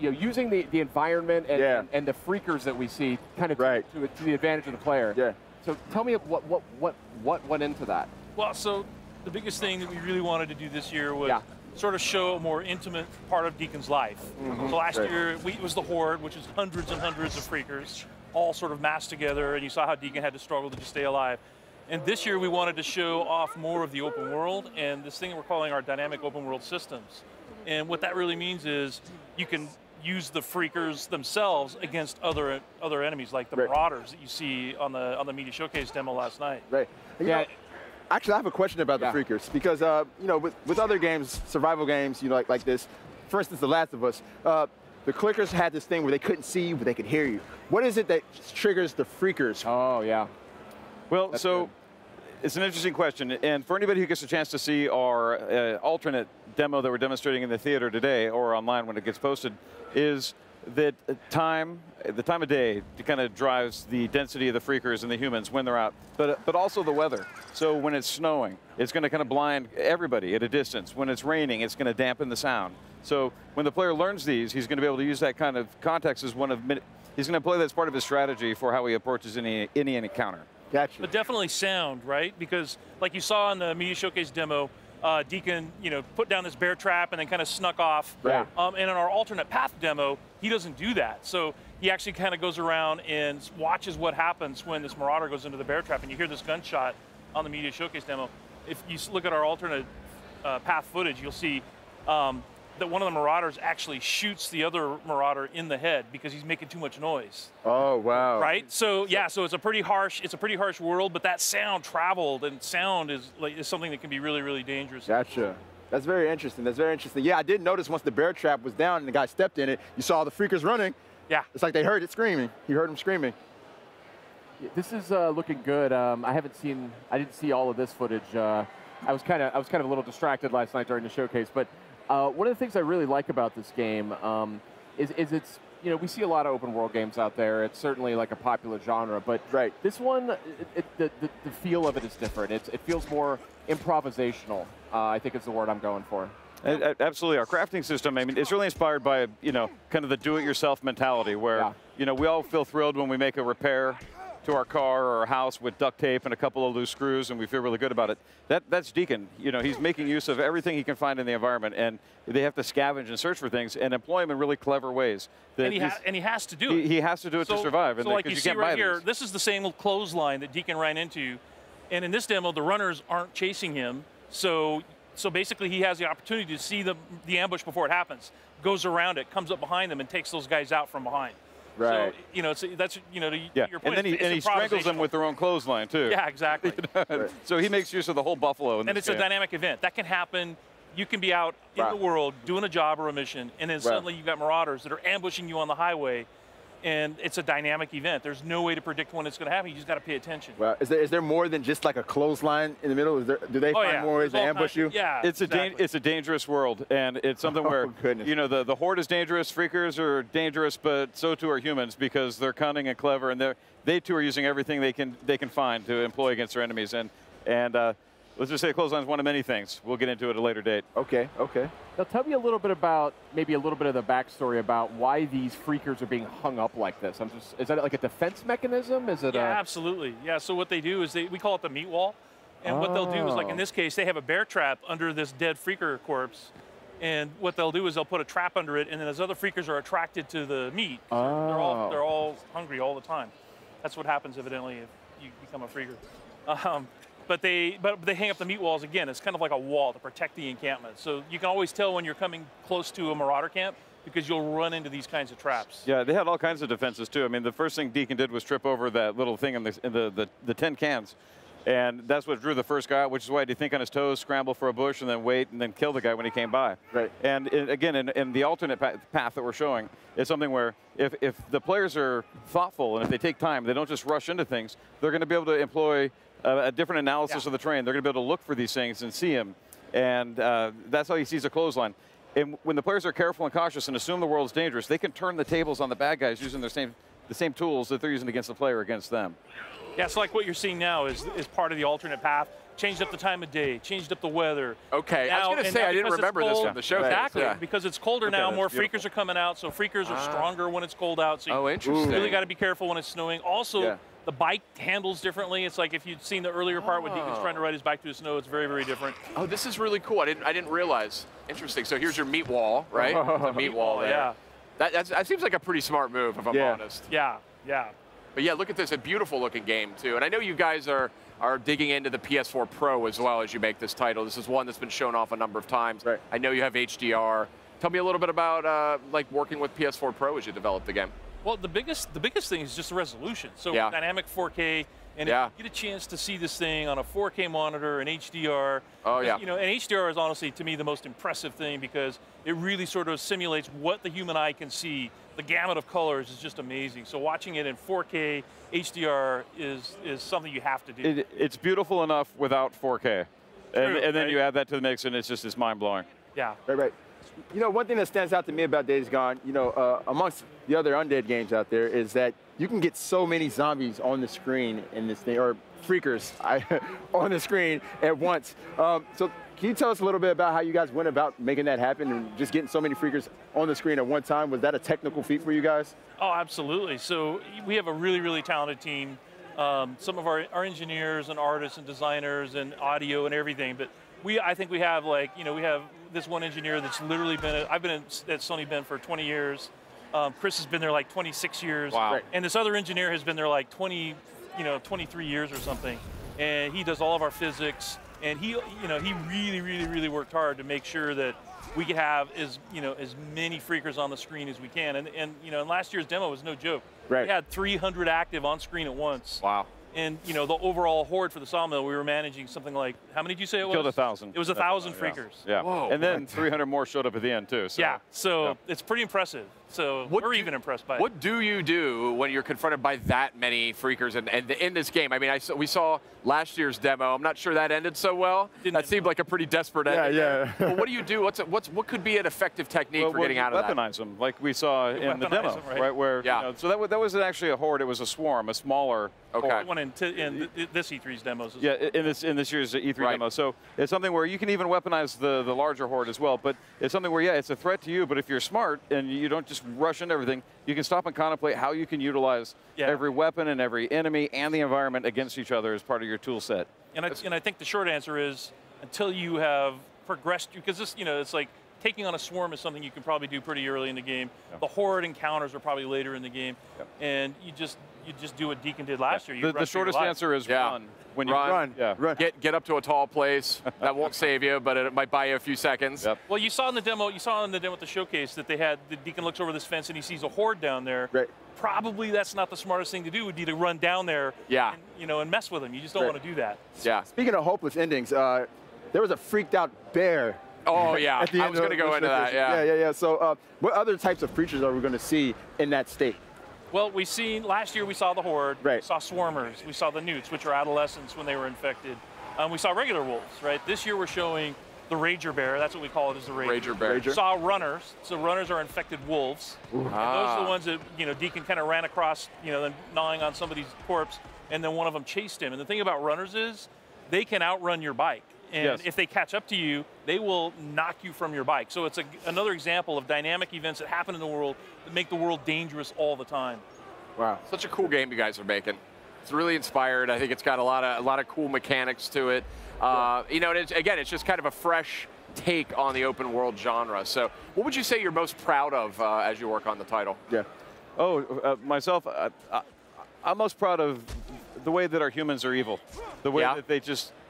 using the environment and the freakers that we see kind of to the advantage of the player. Yeah. So tell me what went into that. Well, so the biggest thing that we really wanted to do this year was sort of show a more intimate part of Deacon's life. So last year, it was the Horde, which is hundreds and hundreds of freakers, all sort of massed together, and you saw how Deacon had to struggle to just stay alive. And this year, we wanted to show off more of the open world, and this thing we're calling our dynamic open world systems. And what that really means is you can use the freakers themselves against other enemies, like the Marauders that you see on the Media Showcase demo last night. Right. Actually, I have a question about the freakers because with other games, survival games, like this, for instance, The Last of Us, the clickers had this thing where they couldn't see you, but they could hear you. What is it that triggers the freakers? Oh yeah. Well, it's an interesting question, and for anybody who gets a chance to see our alternate demo that we're demonstrating in the theater today or online when it gets posted, is that the time of day kind of drives the density of the freakers and the humans when they're out, but also the weather. So when it's snowing, it's going to kind of blind everybody at a distance. When it's raining, it's going to dampen the sound. So when the player learns these, he's going to be able to use that kind of context as he's going to play that as part of his strategy for how he approaches any encounter. Gotcha. But definitely sound, right? Because like you saw in the Media Showcase demo, Deacon, put down this bear trap and then kind of snuck off. Right. And in our alternate path demo, he doesn't do that. So he actually kind of goes around and watches what happens when this Marauder goes into the bear trap, and you hear this gunshot on the Media Showcase demo. If you look at our alternate path footage, you'll see that one of the Marauders actually shoots the other Marauder in the head because he's making too much noise. Oh wow! Right. So yeah, so it's a pretty harsh world, but that sound traveled, and sound is something that can be really, really dangerous. Gotcha. That's very interesting. That's very interesting. Yeah, I did notice once the bear trap was down and the guy stepped in it, you saw the freakers running. Yeah. It's like they heard it screaming. You heard them screaming. This is looking good. I didn't see all of this footage. I was kind of a little distracted last night during the showcase, but. One of the things I really like about this game is it's, we see a lot of open world games out there. It's certainly like a popular genre, but this one, the feel of it is different. It feels more improvisational, I think is the word I'm going for. Absolutely. Our crafting system, it's really inspired by, kind of the do-it-yourself mentality where, we all feel thrilled when we make a repair to our car or our house with duct tape and a couple of loose screws, and we feel really good about it. That's Deacon. He's making use of everything he can find in the environment, and they have to scavenge and search for things and employ them in really clever ways. And he has to do it. He has to do it to survive. So like you see right here, this is the same clothesline that Deacon ran into, and in this demo, the runners aren't chasing him, so basically he has the opportunity to see the ambush before it happens, goes around it, comes up behind them, and takes those guys out from behind. Right. So that's to your point. And then he strangles them with their own clothesline too. Yeah, exactly. So he makes use of the whole buffalo. And it's a dynamic event that can happen. You can be out in the world doing a job or a mission, and then suddenly you've got Marauders that are ambushing you on the highway, and it's a dynamic event. There's no way to predict when it's going to happen. You just got to pay attention. Well, is there more than just like a clothesline in the middle? Do they find more ways to ambush you? Yeah, it's a dangerous world, and it's something where the Horde is dangerous, freakers are dangerous, but so too are humans because they're cunning and clever, and they too are using everything they can find to employ against their enemies. And let's just say clothesline is one of many things. We'll get into it at a later date. Okay. Now tell me a little bit about, maybe a little bit of the backstory about why these freakers are being hung up like this. Is that like a defense mechanism? Is it? Yeah, absolutely. Yeah, so what they do is we call it the meat wall. And what they'll do is, like in this case, they have a bear trap under this dead freaker corpse. And what they'll do is they'll put a trap under it, and then as other freakers are attracted to the meat, they're all hungry all the time. That's what happens evidently if you become a freaker. But they hang up the meat walls again. It's kind of like a wall to protect the encampment. So you can always tell when you're coming close to a Marauder camp because you'll run into these kinds of traps. Yeah, they had all kinds of defenses too. The first thing Deacon did was trip over that little thing in the tin cans. And that's what drew the first guy out, which is why he'd think on his toes, scramble for a bush, and then wait, and then kill the guy when he came by. Right. And again, in the alternate path that we're showing, is something where if the players are thoughtful and if they take time, they don't just rush into things, they're going to be able to employ a different analysis of the terrain. They're going to be able to look for these things and see them. And that's how he sees a clothesline. And when the players are careful and cautious and assume the world's dangerous, they can turn the tables on the bad guys using the same tools that they're using against the player against them. Yeah, so like what you're seeing now is part of the alternate path. Changed up the time of day, changed up the weather. Okay, I was going to say, I didn't remember this from the show. Exactly, Yeah. because it's colder now, more freakers are coming out, so freakers are stronger when it's cold out. So interesting. You really got to be careful when it's snowing. Also, the bike handles differently. It's like if you'd seen the earlier part when Deacon's trying to ride his bike through the snow, it's very, very different. Oh, this is really cool. I didn't realize. Interesting. So here's your meat wall, right? The meat wall there. Yeah. That seems like a pretty smart move, if I'm honest. Yeah, yeah. But yeah, look at this, a beautiful looking game too. And I know you guys are digging into the PS4 Pro as well as you make this title. This is one that's been shown off a number of times. Right. I know you have HDR. Tell me a little bit about like working with PS4 Pro as you develop the game. Well, the biggest thing is just the resolution. So dynamic 4K, and if you get a chance to see this thing on a 4K monitor and HDR. Oh yeah. You know, and HDR is honestly to me the most impressive thing because it really sort of simulates what the human eye can see. The gamut of colors is just amazing. So watching it in 4K HDR is something you have to do. It's beautiful enough without 4K, and then you add that to the mix, and it's mind blowing. Yeah. Right. You know, one thing that stands out to me about Days Gone, you know, amongst the other undead games out there, is that you can get so many zombies on the screen in this thing, or freakers on the screen at once. So can you tell us a little bit about how you guys went about making that happen and just getting so many freakers on the screen at one time? Was that a technical feat for you guys? Oh, absolutely. So we have a really, really talented team. Some of our engineers and artists and designers and audio and everything, but I think we have we have this one engineer that's literally I've been at Sony Ben for 20 years. Chris has been there like 26 years. Wow. And this other engineer has been there like 23 years or something. And he does all of our physics. And he really, really, really worked hard to make sure that we could have as many freakers on the screen as we can. And last year's demo was no joke. Right. We had 300 active on screen at once. Wow. And the overall horde for the sawmill, we were managing something like, how many did you say it was? Killed 1,000. It was 1,000 freakers. Yeah. Whoa, and then 300 more showed up at the end too. So. Yeah. So it's pretty impressive. So we're even impressed by it. What do you do when you're confronted by that many freakers and in this game? I mean, we saw last year's demo. I'm not sure that ended so well. That seemed like a pretty desperate ending. Yeah. Well, what do you do? What could be an effective technique for getting out of that? Weaponize them, like we saw in the demo, right? Where so that wasn't actually a horde; it was a swarm, a smaller. Okay. One in this E3's demos. In this year's E3 demo. So it's something where you can even weaponize the larger horde as well. But it's something where it's a threat to you. But if you're smart and you don't just rush into everything, you can stop and contemplate how you can utilize every weapon and every enemy and the environment against each other as part of your tool set. And I think the short answer is until you have progressed, because this it's like taking on a swarm is something you can probably do pretty early in the game. Yeah. The horde encounters are probably later in the game, and you just do what Deacon did last year. The shortest answer is run. When you run. Run. Get up to a tall place. That won't save you, but it might buy you a few seconds. Yep. Well, you saw in the demo at the showcase that they had the Deacon looks over this fence and he sees a horde down there. Right. Probably that's not the smartest thing to do. Would be to run down there. And mess with them. You just don't want to do that. Yeah. Speaking of hopeless endings, there was a freaked out bear. Oh yeah, I was going to go into that. Yeah. So, what other types of creatures are we going to see in that state? Well, last year we saw the horde, right. We saw swarmers, we saw the newts, which are adolescents when they were infected. We saw regular wolves, right? This year we're showing the Rager Bear, that's what we call it, is the Rager Bear. We saw runners, so runners are infected wolves. And those are the ones that, Deacon kind of ran across, then gnawing on somebody's corpse, and then one of them chased him. And the thing about runners is they can outrun your bike. And if they catch up to you, they will knock you from your bike. So it's another example of dynamic events that happen in the world that make the world dangerous all the time. Wow. Such a cool game you guys are making. It's really inspired. I think it's got a lot of cool mechanics to it. It's just kind of a fresh take on the open world genre. So what would you say you're most proud of as you work on the title? Yeah. Myself, I'm most proud of the way that our humans are evil. The way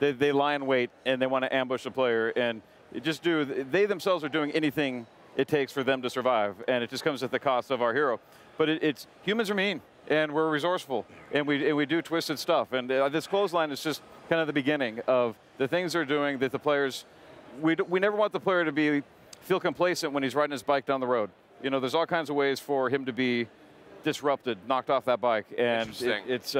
that they lie in wait and they want to ambush a player and they themselves are doing anything it takes for them to survive, and it just comes at the cost of our hero. But humans are mean, and we're resourceful, and we do twisted stuff. And this clothesline is just kind of the beginning of the things they're doing that the players. We never want the player to feel complacent when he's riding his bike down the road. There's all kinds of ways for him to be disrupted, knocked off that bike, and it's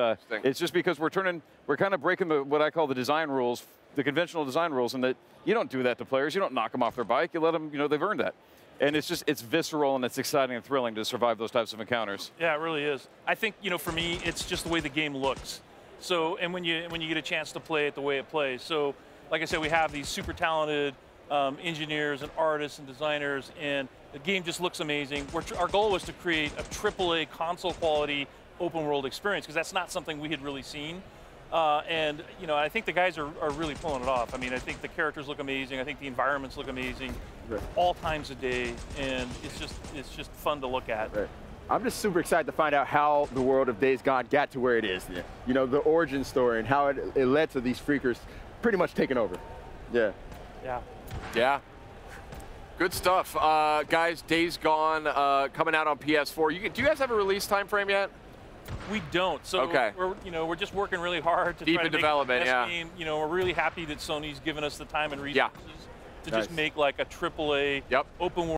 just because we're kind of breaking what I call the design rules, the conventional design rules, and that you don't do that to players. You don't knock them off their bike. You let them. They've earned that. And it's visceral and it's exciting and thrilling to survive those types of encounters. Yeah, it really is. I think, for me, it's just the way the game looks. So, and when you get a chance to play it the way it plays. So, like I said, we have these super talented engineers and artists and designers, and the game just looks amazing. Our goal was to create a AAA console quality open world experience, because that's not something we had really seen. And you know, I think the guys are really pulling it off. I mean, I think the characters look amazing. I think the environments look amazing, all times of day, and it's just fun to look at. Right. I'm just super excited to find out how the world of Days Gone got to where it is. Yeah. You know, the origin story and how it led to these freakers pretty much taking over. Yeah. Yeah. Yeah. Good stuff. Guys, Days Gone coming out on PS4. Do you guys have a release time frame yet? We don't. So we're just working really hard to deep try in to development. make the best game. You know, we're really happy that Sony's given us the time and resources to Nice. just make like a AAA open world